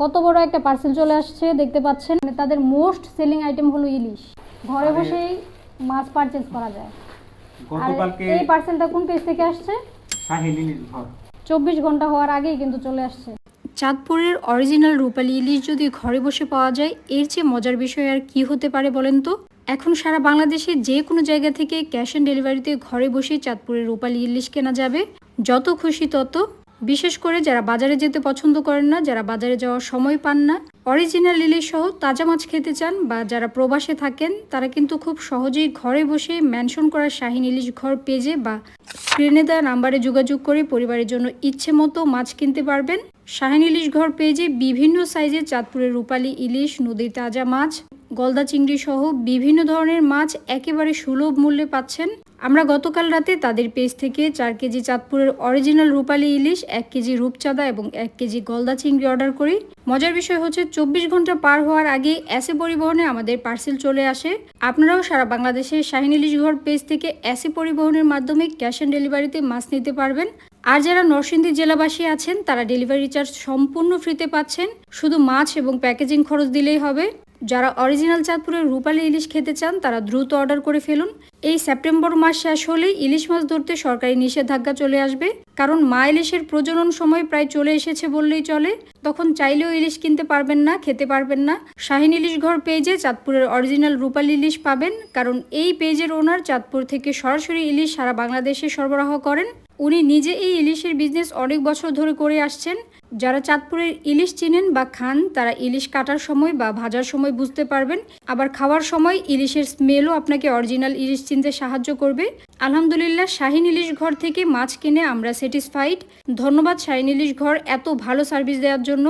কত বড় একটা পার্সেল চলে আসছে দেখতে পাচ্ছেন। মানে তাদের মোস্ট সেলিং আইটেম হলো ইলিশ। ঘরে বসেই মাছ পারচেজ করা যায়। গতকালকে এই পার্সেলটা কোন পেজ থেকে আসছে? শাহিন ইলিশ ঘর। 24 ঘন্টা হওয়ার আগেই কিন্তু চলে আসছে। চাঁদপুরের অরিজিনাল রূপালী ইলিশ যদি ঘরে বসে পাওয়া যায়, এর চেয়ে মজার বিষয় আর কি হতে পারে বলেন তো। এখন সারা বাংলাদেশে যে কোনো জায়গা থেকে ক্যাশ অন ডেলিভারিতে ঘরে বসে চাঁদপুরের রূপালী ইলিশ কেনা যাবে, যত খুশি তত। বিশেষ করে যারা বাজারে যেতে পছন্দ করেন না, যারা বাজারে যাওয়ার সময় পান না, অরিজিনাল ইলিশ সহ তাজা মাছ খেতে চান, বা যারা প্রবাসে থাকেন, তারা কিন্তু খুব সহজেই ঘরে বসে মেনশন করা শাহিন ইলিশ ঘর পেজে বা স্ক্রিনে দেওয়া নাম্বারে যোগাযোগ করে পরিবারের জন্য ইচ্ছে মতো মাছ কিনতে পারবেন। শাহিন ইলিশ ঘর পেজে বিভিন্ন সাইজের চাঁদপুরের রূপালী ইলিশ, নদীর তাজা মাছ, গলদা চিংড়ি সহ বিভিন্ন ধরনের মাছ একেবারে সুলভ মূল্যে পাচ্ছেন। আমরা গতকাল রাতে তাদের পেজ থেকে 4 কেজি চাঁদপুরের অরিজিনাল রূপালী ইলিশ, 1 কেজি রূপচাঁদা এবং 1 কেজি গলদা চিংড়ি অর্ডার করি। মজার বিষয় হচ্ছে 24 ঘন্টা পার হওয়ার আগে এসএ পরিবহনে আমাদের পার্সেল চলে আসে। আপনারাও সারা বাংলাদেশে শাহিন ইলিশ ঘর পেজ থেকে এসএ পরিবহনের মাধ্যমে ক্যাশ অন ডেলিভারিতে মাছ নিতে পারবেন। আর যারা নরসিংদী জেলাবাসী আছেন, তারা ডেলিভারি চার্জ সম্পূর্ণ ফ্রিতে পাচ্ছেন, শুধু মাছ এবং প্যাকেজিং খরচ দিলেই হবে। যারা অরিজিনাল চাঁদপুরের রূপালী ইলিশ খেতে চান, তারা দ্রুত অর্ডার করে ফেলুন। এই সেপ্টেম্বর মাস শেষ হলেই ইলিশ মাছ ধরতে সরকারি নিষেধাজ্ঞা চলে আসবে, কারণ মা ইলিশের প্রজনন সময় প্রায় চলে এসেছে বললেই চলে। তখন চাইলেও ইলিশ কিনতে পারবেন না, খেতে পারবেন না। শাহিন ইলিশ ঘর পেজে চাঁদপুরের অরিজিনাল রূপালী ইলিশ পাবেন, কারণ এই পেজের ওনার চাঁদপুর থেকে সরাসরি ইলিশ সারা বাংলাদেশে সরবরাহ করেন। উনি নিজে এই ইলিশের বিজনেস অনেক বছর ধরে করে আসছেন। যারা চাঁদপুরের ইলিশ চিনেন বা খান, তারা ইলিশ কাটার সময় বা ভাজার সময় বুঝতে পারবেন। আবার খাওয়ার সময় ইলিশের স্মেলও আপনাকে অরিজিনাল ইলিশ চিনতে সাহায্য করবে। আলহামদুলিল্লাহ, শাহিন ইলিশ ঘর থেকে মাছ কিনে আমরা স্যাটিসফাইড। ধন্যবাদ শাহিন ইলিশ ঘর এত ভালো সার্ভিস দেওয়ার জন্য।